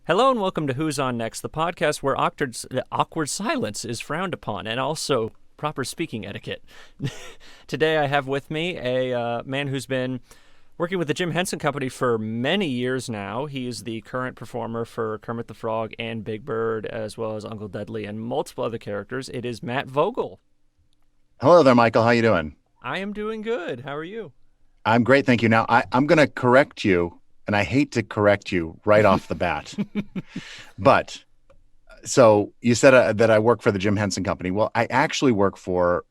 Hello and welcome to Who's On Next, the podcast where awkward silence is frowned upon and also proper speaking etiquette. Today I have with me a man who's been working with the Jim Henson Company for many years now. He is the current performer for Kermit the Frog and Big Bird, as well as Uncle Deadly and multiple other characters. It is Matt Vogel. Hello there, Michael. How you doing? I am doing good. How are you? I'm great, thank you. Now, I'm going to correct you, and I hate to correct you right off the bat. But so you said that I work for the Jim Henson Company. Well, I actually work for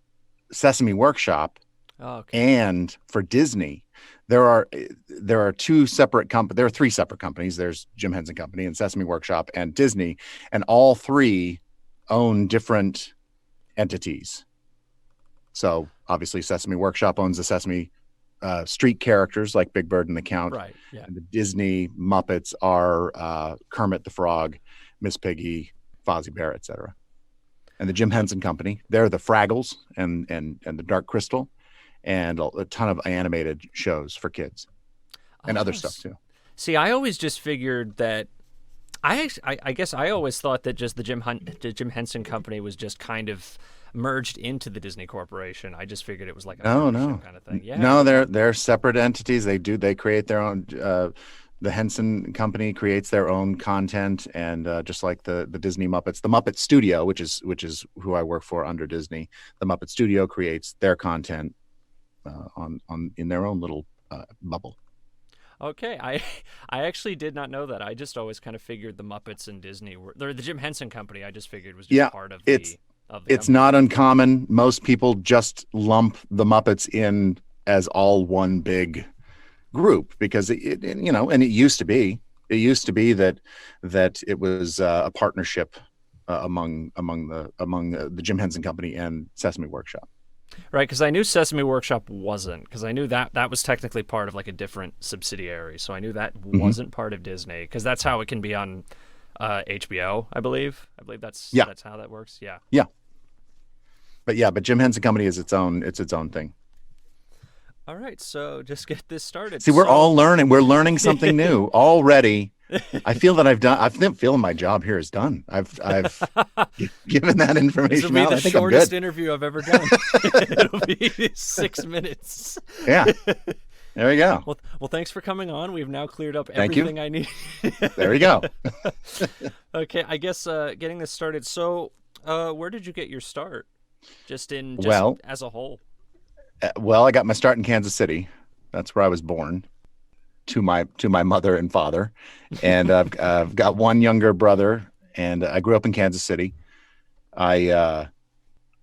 Sesame Workshop and for Disney. There are two separate companies. There are three separate companies. There's Jim Henson Company and Sesame Workshop and Disney, and all three own different entities. So obviously, Sesame Workshop owns the Sesame Street characters like Big Bird and the Count. Right. Yeah. And the Disney Muppets are Kermit the Frog, Miss Piggy, Fozzie Bear, etc. And the Jim Henson Company, they're the Fraggles and the Dark Crystal, and a ton of animated shows for kids and other stuff too. See, I always just figured that I guess I always thought that just the Jim Henson Company was just kind of merged into the Disney Corporation. I just figured it was like a partnership kind of thing. Yeah. No, they're separate entities. They create their own. The Henson Company creates their own content, and just like the Disney Muppets, the Muppet Studio, which is who I work for under Disney, the Muppet Studio creates their content in their own little bubble. Okay, I actually did not know that. I just always kind of figured the Muppets and Disney were the Jim Henson Company. I just figured was just part of the. It's not uncommon. Most people just lump the Muppets in as all one big group because and it used to be that it was a partnership among the Jim Henson Company and Sesame Workshop. Right, because I knew Sesame Workshop wasn't, because I knew that was technically part of like a different subsidiary. So I knew that wasn't part of Disney, because that's how it can be on HBO, I believe. That's how that works. Yeah. Yeah. But Jim Henson Company is its own thing. All right, so just get this started. See, we're all learning. We're learning something new already. I feel that I've been feeling my job here is done. I've given that information out. I think I'm good. This will be the shortest interview I've ever done. It'll be 6 minutes. Yeah. There we go. Well, thanks for coming on. We've now cleared up everything I need. There we go. Okay, I guess getting this started. So, where did you get your start? Just as a whole. Well, I got my start in Kansas City. That's where I was born. To my mother and father, and I've got one younger brother, and I grew up in Kansas City. I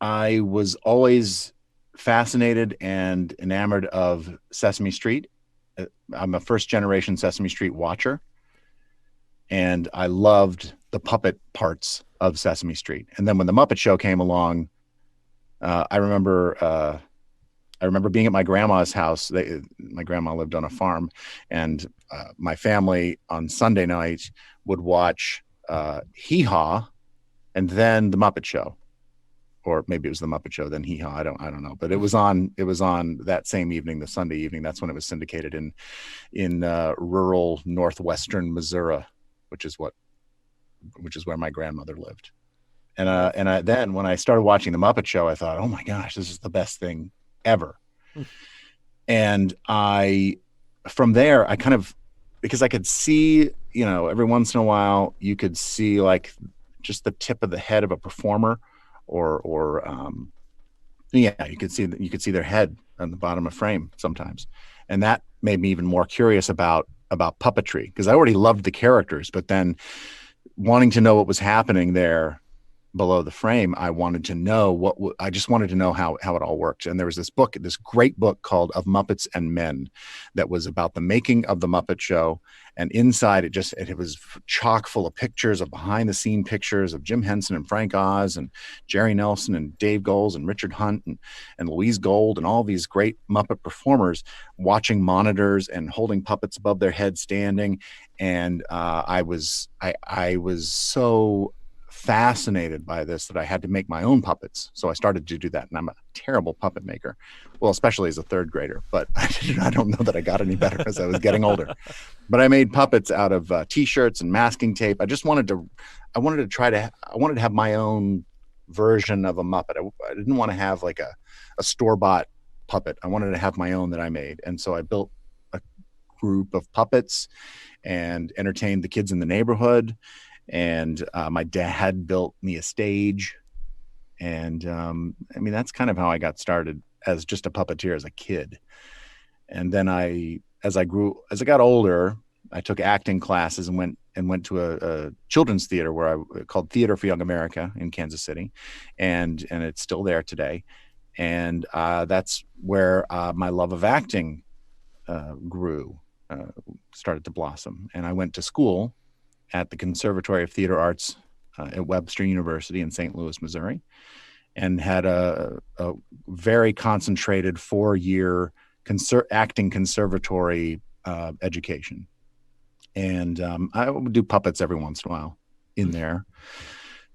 was always fascinated and enamored of Sesame Street. I'm a first generation Sesame Street watcher, and I loved the puppet parts of Sesame Street. And then when the Muppet Show came along, I remember being at my grandma's house. My grandma lived on a farm, and my family on Sunday night would watch Hee Haw, and then the Muppet Show, or maybe it was the Muppet Show then Hee Haw. I don't know, but it was on that same evening, the Sunday evening. That's when it was syndicated in rural northwestern Missouri, which is where my grandmother lived. And then when I started watching the Muppet Show, I thought, oh my gosh, this is the best thing ever. And from there, I kind of, because I could see, every once in a while you could see like just the tip of the head of a performer or you could see their head on the bottom of frame sometimes. And that made me even more curious about puppetry, because I already loved the characters, but then wanting to know what was happening there below the frame, I wanted to know I just wanted to know how it all worked. And there was this great book called Of Muppets and Men that was about the making of the Muppet Show. And inside it was chock full of pictures, of behind the scene pictures of Jim Henson and Frank Oz and Jerry Nelson and Dave Goelz and Richard Hunt and Louise Gold and all these great Muppet performers watching monitors and holding puppets above their heads standing. And I was so fascinated by this that I had to make my own puppets. So I started to do that, and I'm a terrible puppet maker. Well, especially as a third grader, but I don't know that I got any better as I was getting older. But I made puppets out of T-shirts and masking tape. I wanted to have my own version of a Muppet. I didn't want to have like a store-bought puppet. I wanted to have my own that I made. And so I built a group of puppets and entertained the kids in the neighborhood. And my dad built me a stage. And that's kind of how I got started as just a puppeteer as a kid. And then as I got older, I took acting classes and went to a children's theater called Theater for Young America in Kansas City, and it's still there today. And that's where my love of acting started to blossom. And I went to school at the Conservatory of Theater Arts at Webster University in St. Louis, Missouri, and had a very concentrated 4-year acting conservatory education. And I would do puppets every once in a while in there.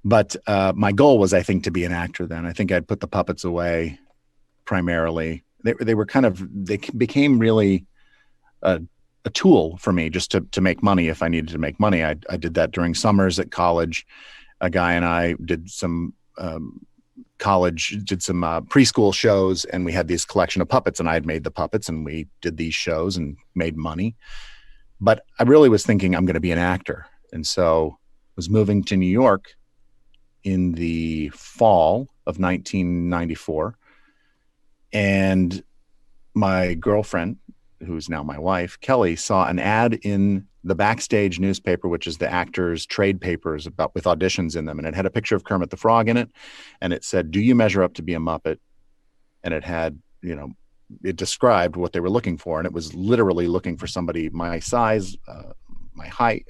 But my goal was, I think, to be an actor then. I think I'd put the puppets away primarily. They became really a tool for me just to make money if I needed to make money. I did that during summers at college. A guy and I did some preschool shows, and we had this collection of puppets, and I had made the puppets, and we did these shows and made money. But I really was thinking I'm going to be an actor. And so I was moving to New York in the fall of 1994. And my girlfriend, who's now my wife, Kelly, saw an ad in the Backstage newspaper, which is the actors' trade papers with auditions in them. And it had a picture of Kermit the Frog in it. And it said, "Do you measure up to be a Muppet?" And it had, it described what they were looking for. And it was literally looking for somebody my size, my height,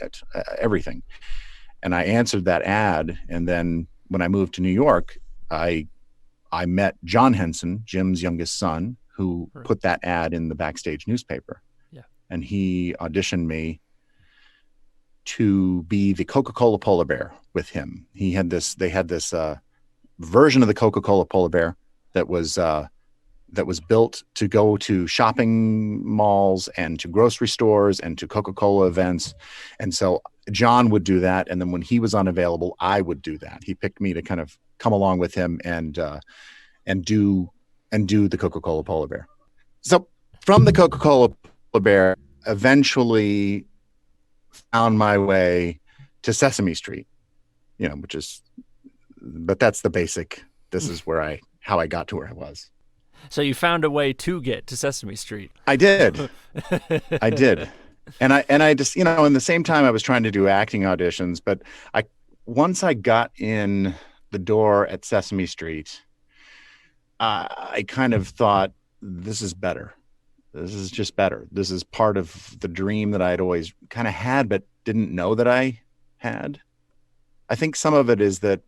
everything. And I answered that ad. And then when I moved to New York, I met John Henson, Jim's youngest son, who put that ad in the Backstage newspaper. Yeah. And he auditioned me to be the Coca-Cola polar bear with him. They had this version of the Coca-Cola polar bear that was built to go to shopping malls and to grocery stores and to Coca-Cola events. And so John would do that. And then when he was unavailable, I would do that. He picked me to kind of come along with him and do the Coca-Cola polar bear. So from the Coca-Cola polar bear, eventually found my way to Sesame Street, but that's the basic, this is how I got to where I was. So you found a way to get to Sesame Street. I did. I did. And I just, in the same time I was trying to do acting auditions, but once I got in the door at Sesame Street, I kind of thought, this is better. This is just better. This is part of the dream that I'd always kind of had, but didn't know that I had. I think some of it is that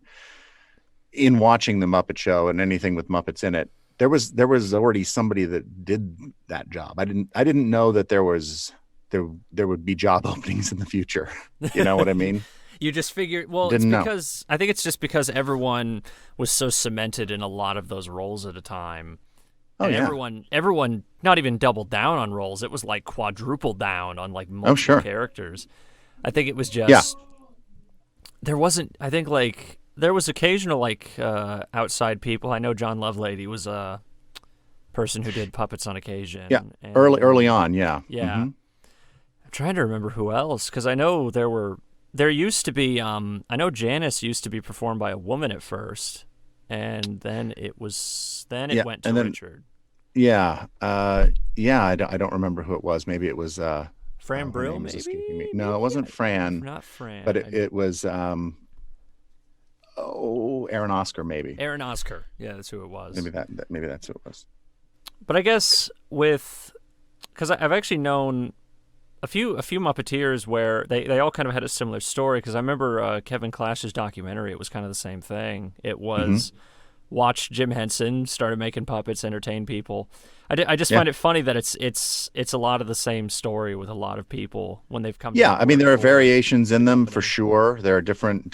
in watching the Muppet Show and anything with Muppets in it, there was already somebody that did that job. I didn't know that there would be job openings in the future. You know what I mean? You just figured, well, I think it's just because everyone was so cemented in a lot of those roles at a time. And everyone not even doubled down on roles. It was like quadrupled down on like multiple characters. I think it was just, there was occasional outside people. I know John Lovelady was a person who did puppets on occasion. Yeah, early on, yeah. Yeah. Mm-hmm. I'm trying to remember who else, because I know there used to be, I know Janice used to be performed by a woman at first, and then it went to Richard. Yeah. I don't remember who it was. Maybe it was Fran Brill, maybe? No, it wasn't Fran. Not Fran. But it was Aaron Oscar, maybe. Aaron Oscar. Yeah, that's who it was. Maybe that's who it was. But I guess because I've actually known a few Muppeteers where they all kind of had a similar story, because I remember Kevin Clash's documentary, it was kind of the same thing. It was watched Jim Henson, started making puppets, entertain people. I just find it funny that it's a lot of the same story with a lot of people when they've come. Yeah, I mean, there are variations in them for company. sure. There are different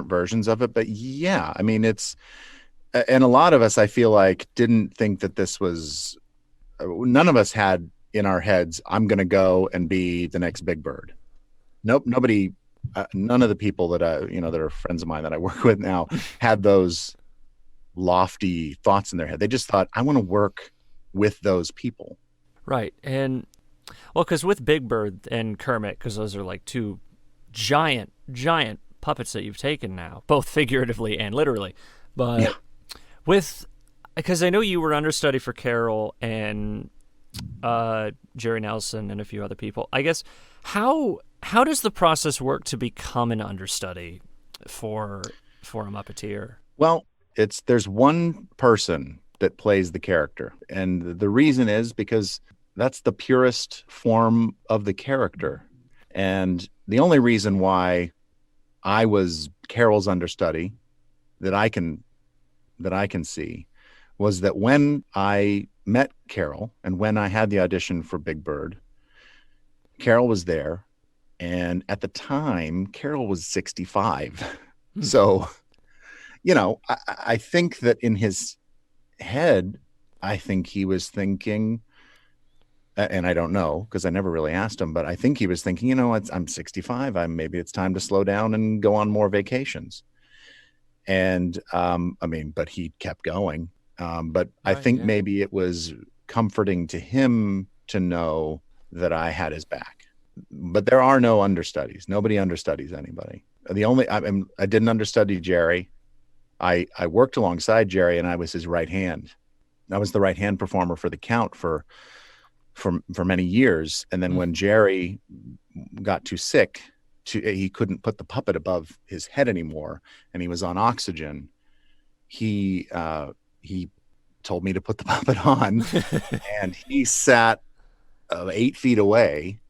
versions of it, but yeah, I mean, and a lot of us, I feel like, didn't think that this was. None of us had in our heads, I'm going to go and be the next Big Bird. Nope, nobody. None of the people that that are friends of mine that I work with now had those lofty thoughts in their head. They just thought, I want to work with those people. Right. And well, because with Big Bird and Kermit, because those are like two giant puppets that you've taken now, both figuratively and literally. But Yeah. because I know you were understudy for Carol and Jerry Nelson and a few other people. I guess how does the process work to become an understudy for a Muppeteer? Well, there's one person that plays the character, and the reason is because that's the purest form of the character. And the only reason why I was Carol's understudy that I can see was that when I met Carol and when I had the audition for Big Bird, Carol was there. And at the time, Carol was 65. So, I think that in his head, I think he was thinking, and I don't know because I never really asked him, but I think he was thinking, I'm 65. Maybe it's time to slow down and go on more vacations. And but he kept going. But I think maybe it was comforting to him to know that I had his back. But there are no understudies. Nobody understudies anybody. I didn't understudy Jerry. I worked alongside Jerry, and I was his right hand. I was the right hand performer for the Count for many years. And then when Jerry got too sick, he couldn't put the puppet above his head anymore, and he was on oxygen. He told me to put the puppet on, and he sat 8 feet away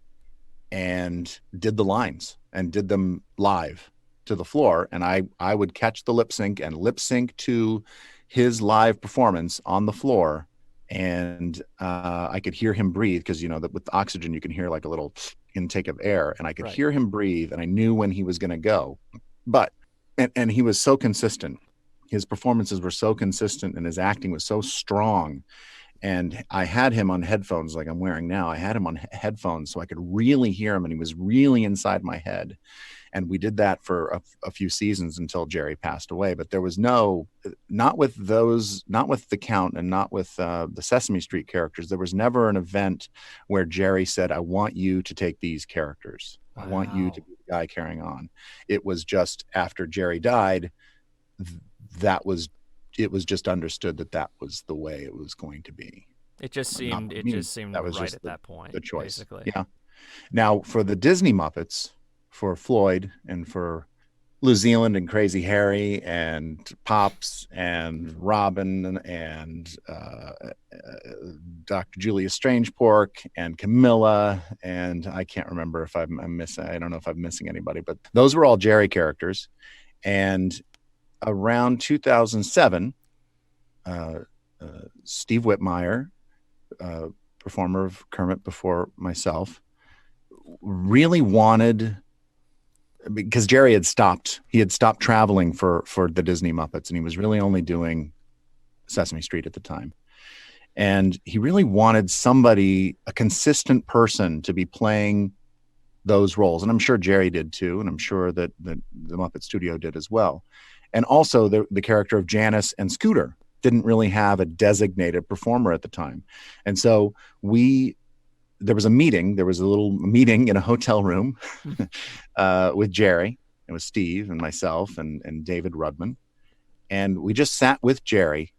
and did the lines and did them live to the floor. And I would catch the lip sync and lip sync to his live performance on the floor. And I could hear him breathe because, with oxygen, you can hear like a little intake of air, and I could hear him breathe, and I knew when he was going to go. But, and he was so consistent. His performances were so consistent, and his acting was so strong. And I had him on headphones like I'm wearing now. I had him on headphones so I could really hear him, and he was really inside my head. And we did that for a few seasons until Jerry passed away. But there was not with the Count and not with the Sesame Street characters. There was never an event where Jerry said, I want you to take these characters. Wow. I want you to be the guy carrying on. It was just after Jerry died, it was just understood that was the way it was going to be. It just seemed that was right just at that point. The choice. Basically. Yeah. Now for the Disney Muppets, for Floyd and for New Zealand and Crazy Harry and Pops and Robin and Dr. Julius Strangepork and Camilla, and I can't remember if I'm missing. I don't know if I'm missing anybody, but those were all Jerry characters. And around 2007, Steve Whitmire, performer of Kermit before myself, really wanted, because Jerry had stopped traveling for the Disney Muppets, and he was really only doing Sesame Street at the time. And he really wanted somebody, a consistent person, to be playing those roles. And I'm sure Jerry did too. And I'm sure that the Muppet Studio did as well. And also the character of Janice and Scooter didn't really have a designated performer at the time. And so there was a little meeting in a hotel room with Jerry. It was Steve and myself and David Rudman. And we just sat with Jerry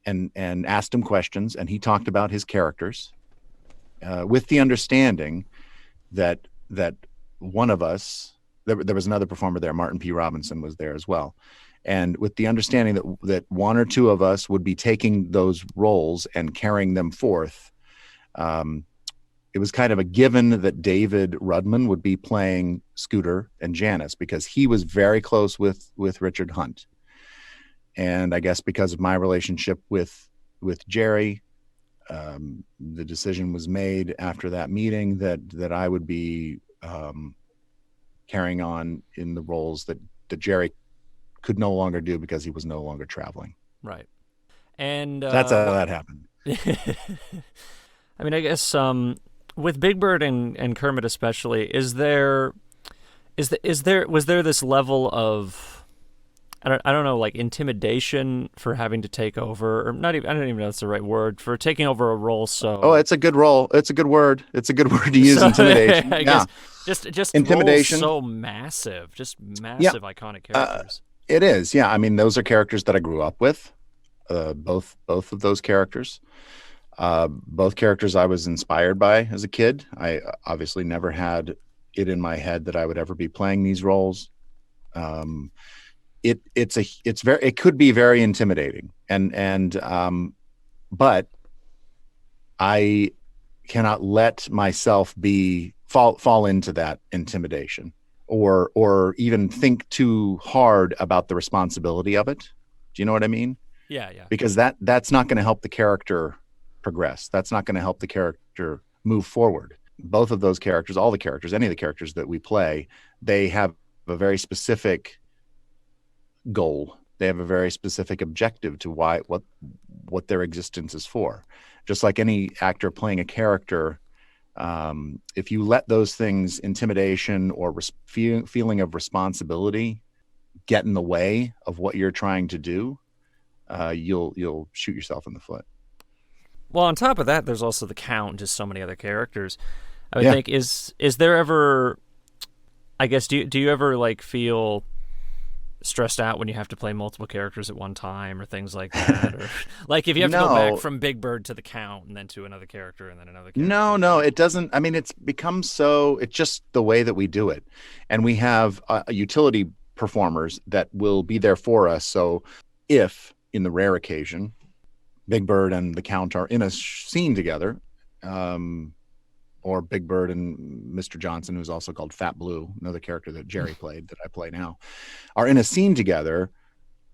and asked him questions, and he talked about his characters with the understanding that one of us, there was another performer there, Martin P. Robinson was there as well. And with the understanding that one or two of us would be taking those roles and carrying them forth, it was kind of a given that David Rudman would be playing Scooter and Janice, because he was very close with Richard Hunt. And I guess because of my relationship with Jerry, the decision was made after that meeting that I would be carrying on in the roles that Jerry could no longer do because he was no longer traveling. Right. And That's how that happened. I mean, I guess with Big Bird and Kermit especially, was there this level of I don't know, like intimidation for having to take over, or not even, I don't even know if that's the right word, for taking over a role. So it's a good role. It's a good word. It's a good word to use. Intimidation. I guess just intimidation. Roles so massive, just massive iconic characters. It is. Yeah. I mean, those are characters that I grew up with. Both of those characters. Both characters I was inspired by as a kid. I obviously never had it in my head that I would ever be playing these roles. It could be very intimidating, but I cannot let myself fall into that intimidation or even think too hard about the responsibility of it. Do you know what I mean? Yeah. Because that's not going to help the character progress. That's not going to help the character move forward. Both of those characters, all the characters, any of the characters that we play, they have a very specific goal. They have a very specific objective to what their existence is for. Just like any actor playing a character, if you let those things, intimidation or feeling of responsibility, get in the way of what you're trying to do, you'll shoot yourself in the foot. Well, on top of that, there's also the Count and just so many other characters. I would think, is there ever, I guess, do you ever like feel stressed out when you have to play multiple characters at one time or things like that? Or like if you have to go back from Big Bird to the Count and then to another character and then another character? No, it doesn't. I mean, it's become it's just the way that we do it. And we have utility performers that will be there for us. So if, in the rare occasion, Big Bird and the Count are in a scene together, or Big Bird and Mr. Johnson, who's also called Fat Blue, another character that Jerry played that I play now, are in a scene together,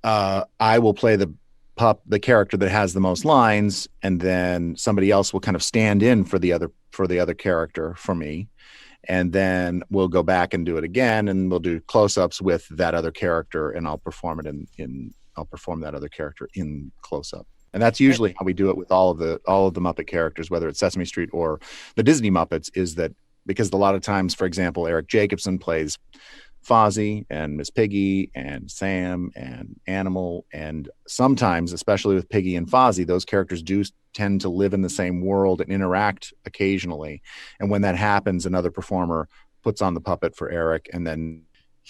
I will play the character that has the most lines, and then somebody else will kind of stand in for the other character for me. And then we'll go back and do it again, and we'll do close-ups with that other character, and I'll perform it I'll perform that other character in close-up. And that's usually how we do it with all of the Muppet characters, whether it's Sesame Street or the Disney Muppets, is that because a lot of times, for example, Eric Jacobson plays Fozzie and Miss Piggy and Sam and Animal. And sometimes, especially with Piggy and Fozzie, those characters do tend to live in the same world and interact occasionally. And when that happens, another performer puts on the puppet for Eric, and then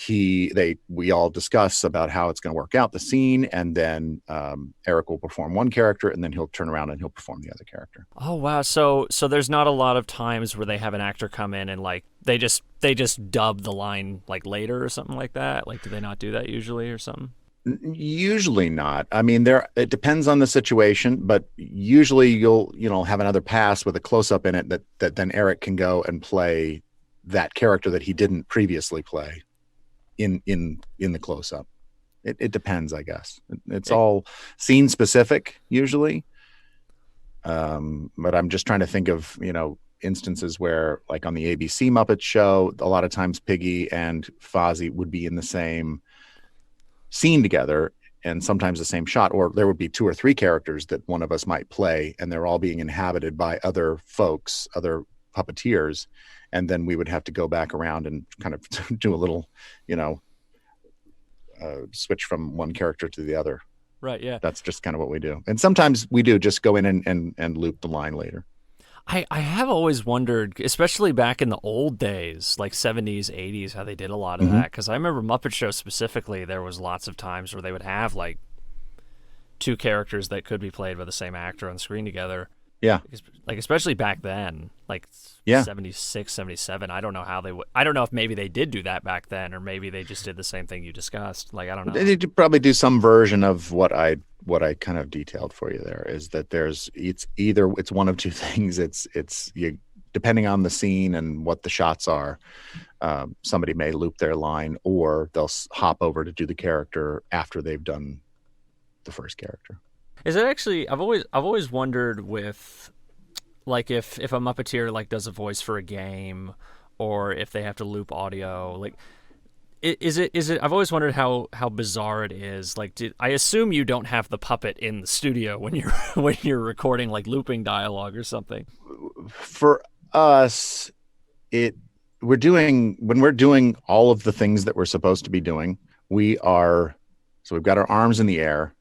we all discuss about how it's going to work out the scene, and then Eric will perform one character, and then he'll turn around and he'll perform the other character. Oh wow! So there's not a lot of times where they have an actor come in and like they just dub the line like later or something like that. Like, do they not do that usually or something? Usually not. I mean, it depends on the situation, but usually you'll have another pass with a close up in it that then Eric can go and play that character that he didn't previously play in the close up. It depends, I guess. It's all scene specific usually. But I'm just trying to think of, instances where, like on the ABC Muppet show, a lot of times Piggy and Fozzie would be in the same scene together, and sometimes the same shot, or there would be two or three characters that one of us might play, and they're all being inhabited by other folks, other puppeteers. And then we would have to go back around and kind of do a little, switch from one character to the other. Right. Yeah. That's just kind of what we do. And sometimes we do just go in and loop the line later. I have always wondered, especially back in the old days, like 70s, 80s, how they did a lot of that. Because I remember Muppet Show specifically, there was lots of times where they would have like two characters that could be played by the same actor on screen together. Yeah. Like, especially back then, like 76, 77. I don't know how they would. I don't know if maybe they did do that back then, or maybe they just did the same thing you discussed. Like, I don't know. They did probably do some version of what I kind of detailed for you there, is that it's one of two things. It's you, depending on the scene and what the shots are, somebody may loop their line, or they'll hop over to do the character after they've done the first character. Is it actually? I've always wondered with, like, if a Muppeteer like does a voice for a game, or if they have to loop audio, like, is it? I've always wondered how bizarre it is. Like, I assume you don't have the puppet in the studio when you're when you're recording like looping dialogue or something. For us, we're doing all of the things that we're supposed to be doing. We've got our arms in the air,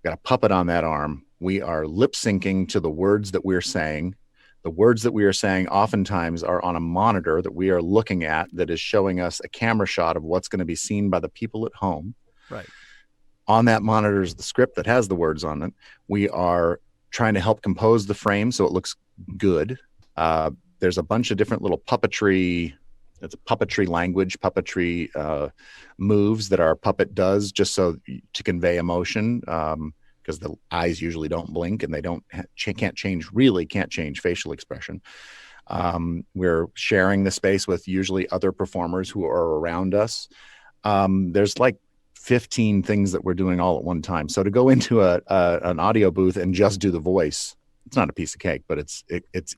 got a puppet on that arm. We are lip syncing to the words that we're saying. The words that we are saying oftentimes are on a monitor that we are looking at that is showing us a camera shot of what's going to be seen by the people at home. Right. On that monitor is the script that has the words on it. We are trying to help compose the frame so it looks good. There's a bunch of different little puppetry. It's a puppetry language, puppetry moves that our puppet does just so to convey emotion. Because the eyes usually don't blink and they can't change facial expression. We're sharing the space with usually other performers who are around us. There's like 15 things that we're doing all at one time. So to go into an audio booth and just do the voice, it's not a piece of cake, but it's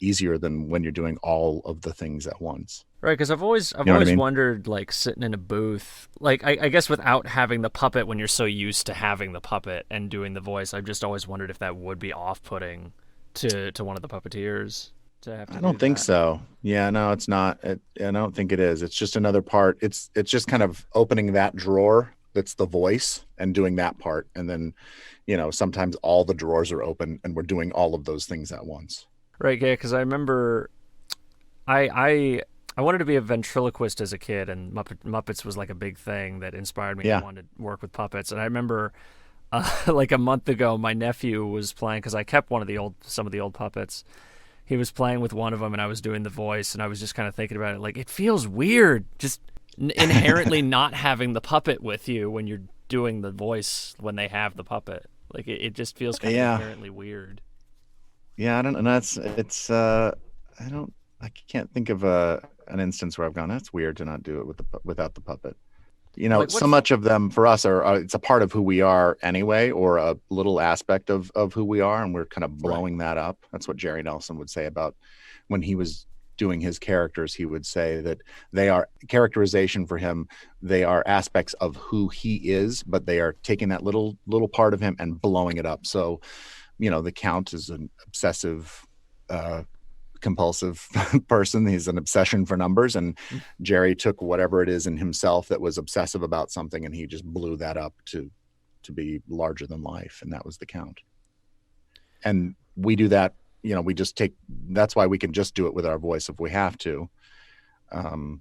easier than when you're doing all of the things at once. Right, because I've always wondered, like, sitting in a booth, like, I guess without having the puppet, when you're so used to having the puppet and doing the voice, I've just always wondered if that would be off-putting to one of the Puppeteers to have to. I don't think so. Yeah, no, it's not. I don't think it is. It's just another part. It's just kind of opening that drawer that's the voice and doing that part, and then, sometimes all the drawers are open and we're doing all of those things at once. Right, yeah, because I remember I wanted to be a ventriloquist as a kid, and Muppets was like a big thing that inspired me to want to work with puppets. And I remember, like a month ago, my nephew was playing, because I kept some of the old puppets. He was playing with one of them, and I was doing the voice, and I was just kind of thinking about it, like, it feels weird, just inherently not having the puppet with you when you're doing the voice when they have the puppet. Like, it just feels kind of inherently weird. Yeah, I don't know. I can't think of an instance where I've gone, that's weird to not do it without the puppet. Like, so much of them for us are it's a part of who we are anyway, or a little aspect of who we are, and we're kind of blowing that up. That's what Jerry Nelson would say about when he was doing his characters. He would say that they are characterization for him. They are aspects of who he is, but they are taking that little part of him and blowing it up. So, the Count is an obsessive, compulsive person. He's an obsession for numbers, and Jerry took whatever it is in himself that was obsessive about something, and he just blew that up to be larger than life, and that was the Count. And we do that, we just that's why we can just do it with our voice if we have to. And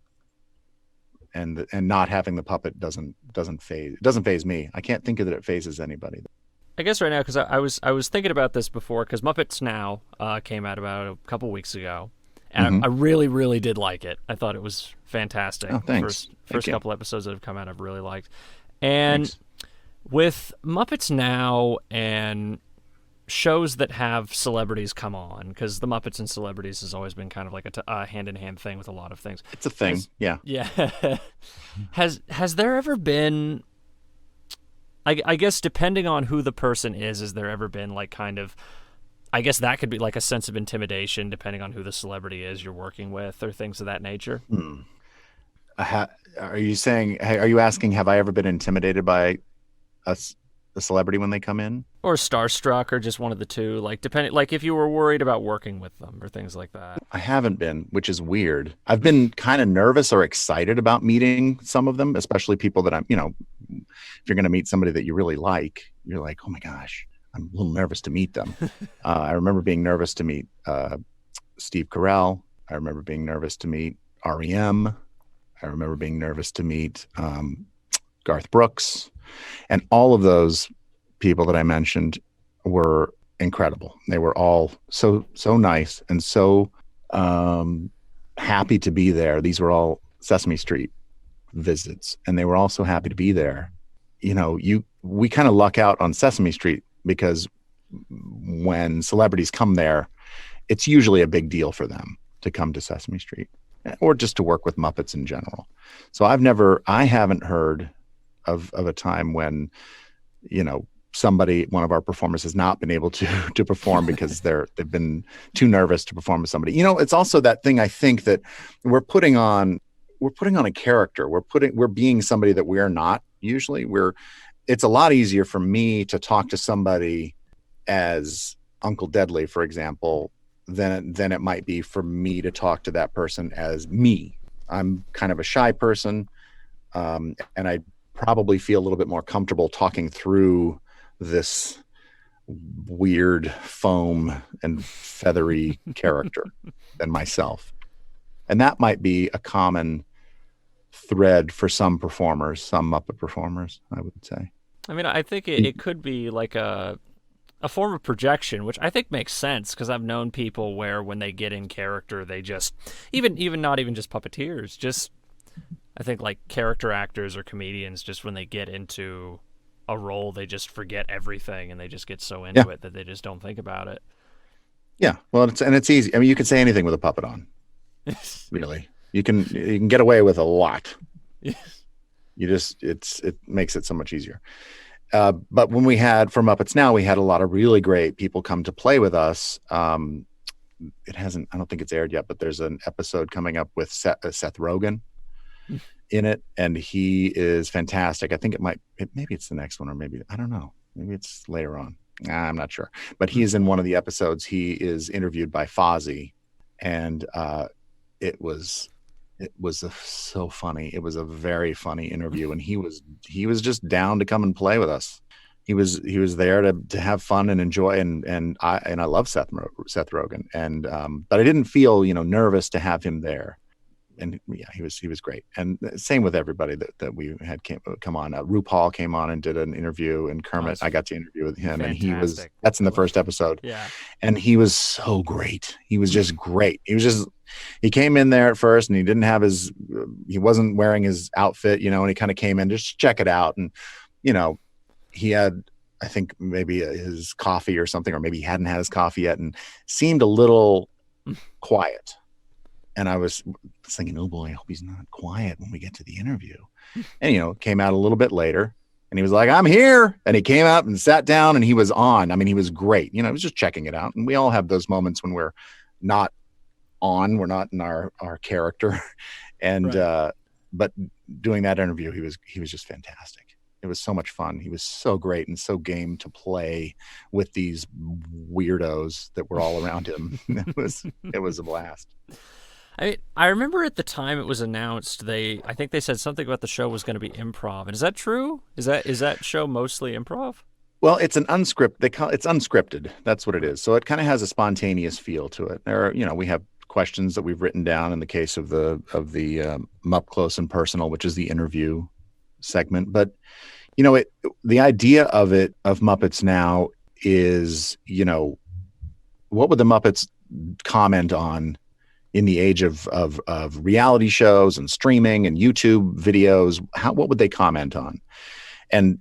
not having the puppet doesn't faze me. I can't think of that it phases anybody. I guess right now, because I was thinking about this before, because Muppets Now came out about a couple weeks ago, and I really, really did like it. I thought it was fantastic. Oh, thanks. First couple episodes that have come out, I've really liked. And with Muppets Now and shows that have celebrities come on, because the Muppets and celebrities has always been kind of like a hand-in-hand thing with a lot of things. It's a thing, yeah. Has there ever been, I guess depending on who the person is there ever been like kind of, I guess that could be like a sense of intimidation depending on who the celebrity is you're working with, or things of that nature? Are you asking, have I ever been intimidated by a celebrity when they come in? Or starstruck, or just one of the two, like depending, like if you were worried about working with them or things like that. I haven't been, which is weird. I've been kind of nervous or excited about meeting some of them, especially people that I'm, if you're going to meet somebody that you really like, you're like, oh my gosh, I'm a little nervous to meet them. I remember being nervous to meet Steve Carell. I remember being nervous to meet REM. I remember being nervous to meet Garth Brooks. And all of those people that I mentioned were incredible. They were all so nice and so happy to be there. These were all Sesame Street visits, and they were all so happy to be there. We kind of luck out on Sesame Street, because when celebrities come there, it's usually a big deal for them to come to Sesame Street, or just to work with Muppets in general. So I haven't heard of a time when, one of our performers has not been able to perform because they've been too nervous to perform with somebody. It's also that thing, I think, that we're putting on a character. We're being somebody that we're not usually. It's a lot easier for me to talk to somebody as Uncle Deadly, for example, than it might be for me to talk to that person as me. I'm kind of a shy person, and I probably feel a little bit more comfortable talking through this weird foam and feathery character than myself. And that might be a common thread for some performers, some Muppet performers, I would say. I mean, I think it could be like a form of projection, which I think makes sense, because I've known people where when they get in character, they just, even not even just puppeteers, just, I think like character actors or comedians, just when they get into a role, they just forget everything and they just get so into it that they just don't think about it. Yeah. Well, it's easy. I mean, you can say anything with a puppet on. Really. You can get away with a lot. It makes it so much easier. But when we had for Muppets Now, we had a lot of really great people come to play with us. I don't think it's aired yet, but there's an episode coming up with Seth Rogen in it, and he is fantastic. I think maybe it's the next one, or maybe, I don't know. Maybe it's later on. I'm not sure. But he is in one of the episodes. He is interviewed by Fozzie, and it was so funny. It was a very funny interview, and he was just down to come and play with us. He was there to have fun and enjoy, and I love Seth Rogen, and but I didn't feel nervous to have him there. And yeah, he was great. And same with everybody that we had come on. RuPaul came on and did an interview, and Kermit, I got to interview with him, fantastic. And that's in the first episode. Yeah. And he was so great. He was just great. He came in there at first, and he wasn't wearing his outfit, and he kind of came in just to check it out. And, he had, I think maybe his coffee or something, or maybe he hadn't had his coffee yet, and seemed a little quiet. And I was thinking, oh boy, I hope he's not quiet when we get to the interview. And, came out a little bit later, and he was like, I'm here. And he came out and sat down, and he was on. I mean, he was great. He was just checking it out. And we all have those moments when we're not on, we're not in our character. And, right. But doing that interview, he was just fantastic. It was so much fun. He was so great and so game to play with these weirdos that were all around him. It was a blast. I remember at the time it was announced, I think they said something about the show was going to be improv. And is that true? Is that show mostly improv? Well, it's it's unscripted. That's what it is. So it kind of has a spontaneous feel to it. There are, we have questions that we've written down in the case of the Mupp Close and Personal, which is the interview segment. But, the idea of Muppets Now is, what would the Muppets comment on in the age of reality shows and streaming and YouTube videos? What would they comment on? And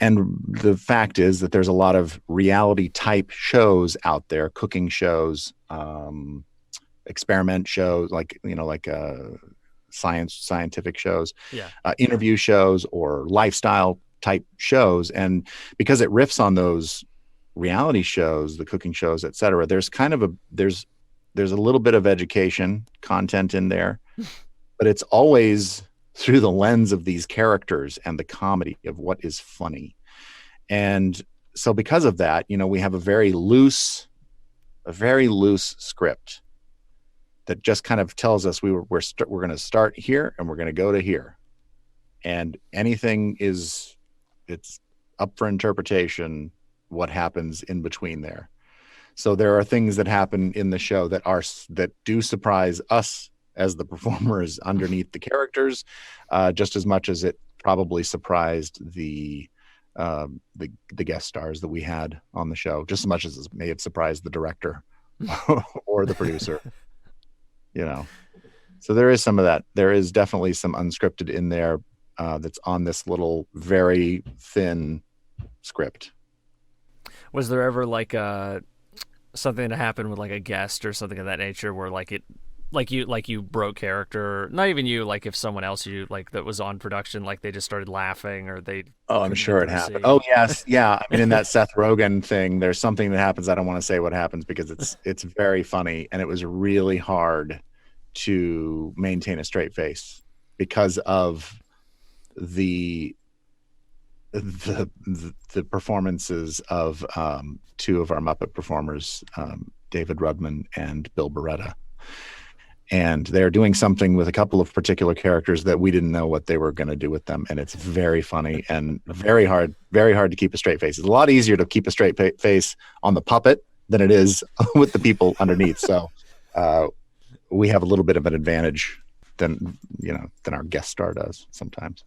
the fact is that there's a lot of reality type shows out there, cooking shows, experiment shows, like scientific shows, interview shows, or lifestyle type shows. And because it riffs on those reality shows, the cooking shows, et cetera, there's kind of there's a little bit of education content in there, but it's always through the lens of these characters and the comedy of what is funny. And so because of that, we have a very loose script that just kind of tells us we're going to start here and we're going to go to here. And anything it's up for interpretation, what happens in between there. So there are things that happen in the show that do surprise us as the performers underneath the characters, just as much as it probably surprised the guest stars that we had on the show, just as much as it may have surprised the director or the producer. So there is some of that. There is definitely some unscripted in there that's on this little very thin script. Was there ever like something that happened with like a guest or something of that nature where like like you broke character, not even you, like if someone else you like that was on production, like they just started laughing or they Oh, I'm couldn't get sure it through a happened. Oh, scene. yes. Yeah. I mean, in that Seth Rogen thing, there's something that happens. I don't want to say what happens because it's very funny. And it was really hard to maintain a straight face because of the the performances of two of our Muppet performers, David Rudman and Bill Beretta. And they're doing something with a couple of particular characters that we didn't know what they were going to do with them. And it's very funny and very hard to keep a straight face. It's a lot easier to keep a straight face on the puppet than it is with the people underneath. So we have a little bit of an advantage than our guest star does sometimes.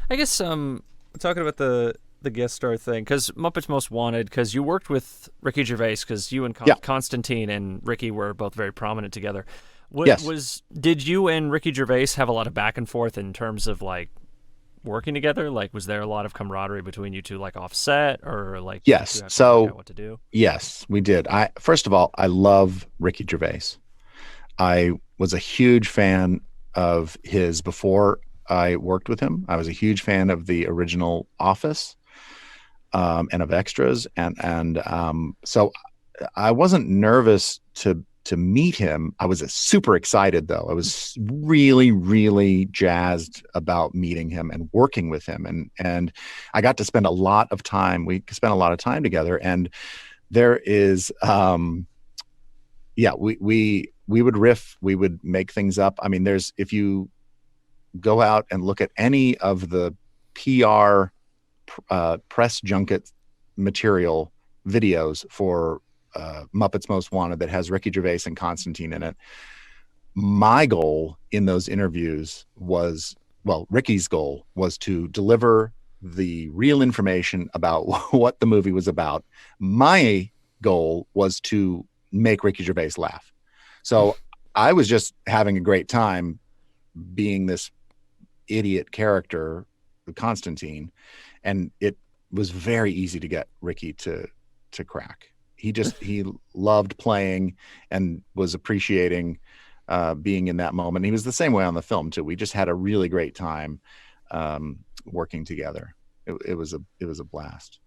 I guess talking about the guest star thing, because Muppets Most Wanted, because you worked with Ricky Gervais, because you and Constantine and Ricky were both very prominent together. Yes. Did you and Ricky Gervais have a lot of back and forth in terms of like working together? Like, was there a lot of camaraderie between you two, like offset, or like? Yes. You have to So figure out what to do? Yes, we did. First of all, I love Ricky Gervais. I was a huge fan of his before I worked with him. I was a huge fan of the original Office and of Extras, and so I wasn't nervous to meet him. I was super excited though. I was really, really jazzed about meeting him and working with him, and I got to spend a lot of time. We spent a lot of time together, and there is we would riff, we would make things up. I mean, if you go out and look at any of the PR press junket material videos for Muppets Most Wanted that has Ricky Gervais and Constantine in it, my goal in those interviews Ricky's goal was to deliver the real information about what the movie was about. My goal was to make Ricky Gervais laugh. So I was just having a great time being this idiot character, Constantine, and it was very easy to get Ricky to crack. He loved playing and was appreciating being in that moment. He was the same way on the film too. We just had a really great time working together. It was a blast.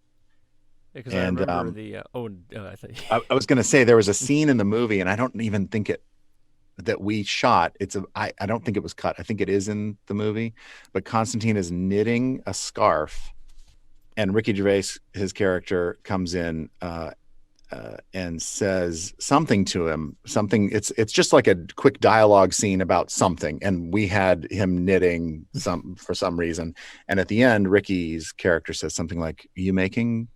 Because I remember I was going to say there was a scene in the movie, and I don't even think that we shot. I don't think it was cut. I think it is in the movie, but Constantine is knitting a scarf, and Ricky Gervais, his character, comes in and says something to him. It's just like a quick dialogue scene about something, and we had him knitting for some reason. And at the end, Ricky's character says something like, "Are you making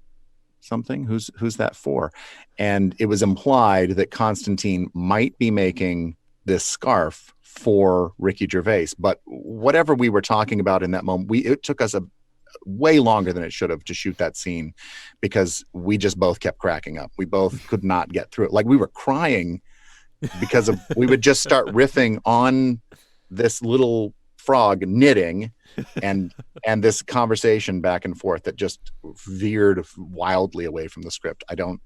something? Who's that for?" And it was implied that Constantine might be making this scarf for Ricky Gervais. But whatever we were talking about in that moment, it took us way longer than it should have to shoot that scene because we just both kept cracking up. We both could not get through it. Like we were crying because we would just start riffing on this little frog knitting and this conversation back and forth that just veered wildly away from the script. I don't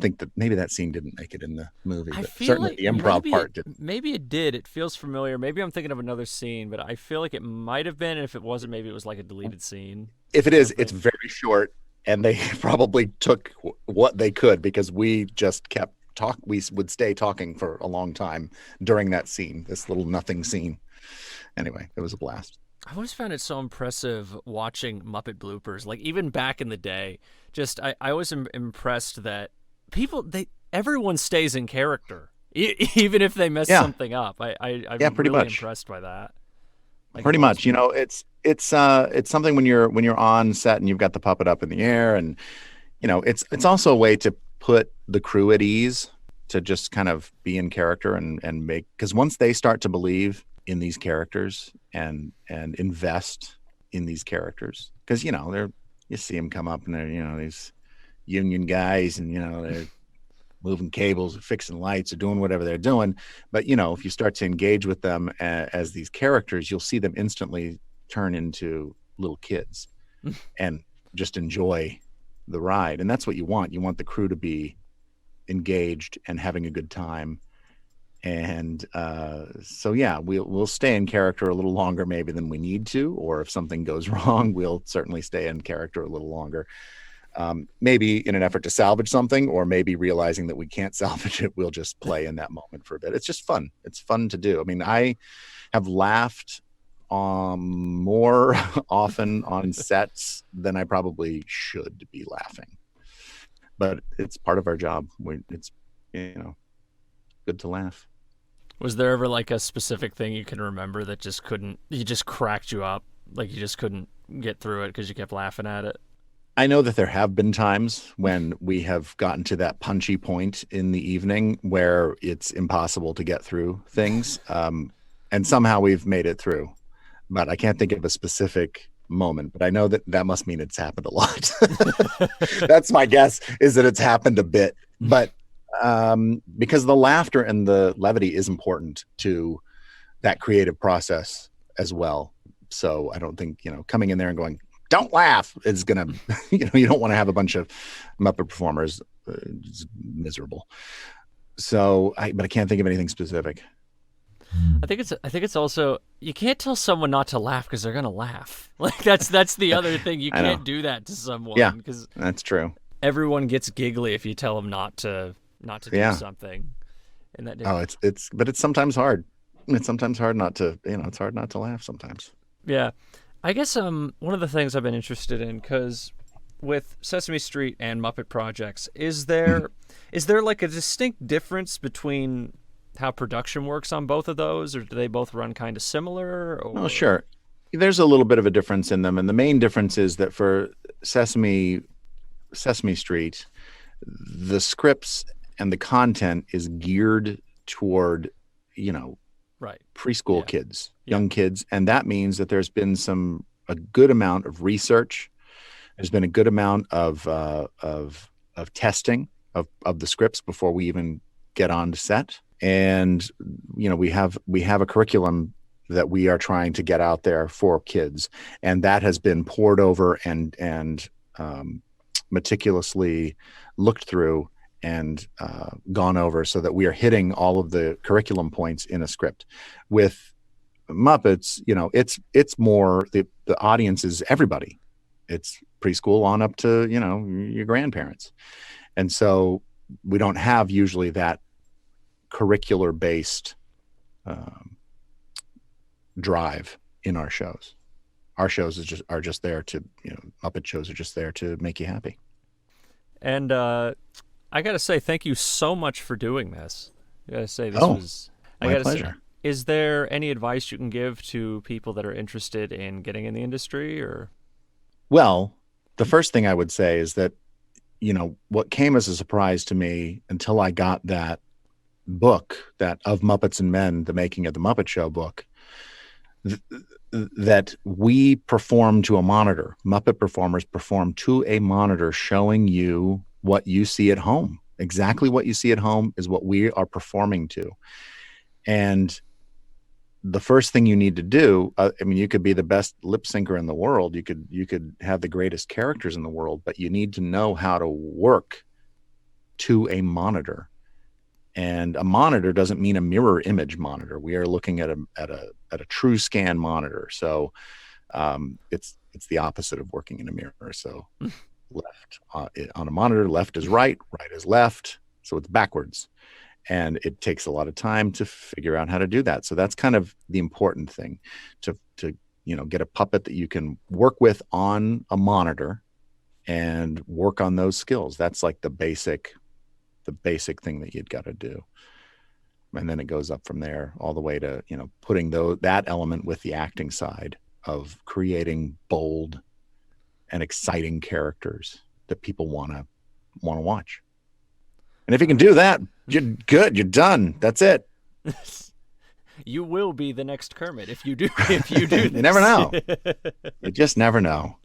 think that maybe that scene didn't make it in the movie, but certainly the improv part didn't. Maybe it did. It feels familiar. Maybe I'm thinking of another scene, but I feel like it might have been. And if it wasn't, maybe it was like a deleted scene. If it is, it's very short, and they probably took what they could because we just kept talking. We would stay talking for a long time during that scene, this little nothing scene. Anyway, it was a blast. I always found it so impressive watching Muppet bloopers. Like even back in the day, I always am impressed that everyone stays in character, even if they mess something up. I'm pretty really much impressed by that. Like pretty much, it's something when you're on set and you've got the puppet up in the air, and it's also a way to put the crew at ease to just kind of be in character and make, because once they start to believe in these characters and invest in these characters, because you see them come up and they're these union guys and they're moving cables or fixing lights or doing whatever they're doing, but if you start to engage with them as these characters, you'll see them instantly turn into little kids and just enjoy the ride. And that's what you want the crew to be engaged and having a good time And so yeah, we'll stay in character a little longer maybe than we need to, or if something goes wrong, we'll certainly stay in character a little longer. Maybe in an effort to salvage something, or maybe realizing that we can't salvage it, we'll just play in that moment for a bit. It's just fun. It's fun to do. I mean, I have laughed more often on sets than I probably should be laughing, but it's part of our job. It's, good to laugh. Was there ever like a specific thing you can remember that just cracked you up? Like you just couldn't get through it because you kept laughing at it? I know that there have been times when we have gotten to that punchy point in the evening where it's impossible to get through things. And somehow we've made it through, but I can't think of a specific moment, but I know that must mean it's happened a lot. That's my guess, is that it's happened a bit, but because the laughter and the levity is important to that creative process as well. So I don't think, coming in there and going, don't laugh is gonna, you don't want to have a bunch of Muppet performers. It's miserable. So but I can't think of anything specific. I think it's also, you can't tell someone not to laugh because they're gonna laugh. Like that's the other thing. You can't do that to someone. Yeah, because that's true. Everyone gets giggly if you tell them not to do something. And that but it's sometimes hard. It's sometimes hard not to, it's hard not to laugh sometimes. Yeah. I guess one of the things I've been interested in, because with Sesame Street and Muppet Projects, is there like a distinct difference between how production works on both of those, or do they both run kind of similar? Or... Oh, sure. There's a little bit of a difference in them, and the main difference is that for Sesame Street, the scripts and the content is geared toward, right, preschool kids, young kids, and that means that there's been a good amount of research. There's been a good amount of testing of the scripts before we even get on to set, and we have a curriculum that we are trying to get out there for kids, and that has been poured over and meticulously looked through and gone over so that we are hitting all of the curriculum points in a script. With Muppets, it's more the audience is everybody. It's preschool on up to, your grandparents. And so we don't have usually that curricular based drive in our shows. Our shows are just there to, Muppet shows are just there to make you happy. And I got to say, thank you so much for doing this. I got to say, this was my pleasure. Is there any advice you can give to people that are interested in getting in the industry, or? Well, the first thing I would say is that, what came as a surprise to me until I got that book, that Of Muppets and Men, The Making of the Muppet Show book, that we perform to a monitor. Muppet performers perform to a monitor, showing you what you see at home. Exactly what you see at home is what we are performing to. And the first thing you need to do, you could be the best lip syncer in the world. You could have the greatest characters in the world, but you need to know how to work to a monitor. And a monitor doesn't mean a mirror image monitor. We are looking at a true scan monitor. So it's the opposite of working in a mirror. So left on a monitor, left is right, right is left. So it's backwards. And it takes a lot of time to figure out how to do that. So that's kind of the important thing, to get a puppet that you can work with on a monitor and work on those skills. That's like the basic thing that you'd got to do. And then it goes up from there all the way to, putting that element with the acting side of creating bold and exciting characters that people want to watch. And if you can do that, you're good. You're done. That's it. You will be the next Kermit if you do. If you do, You never know. You just never know.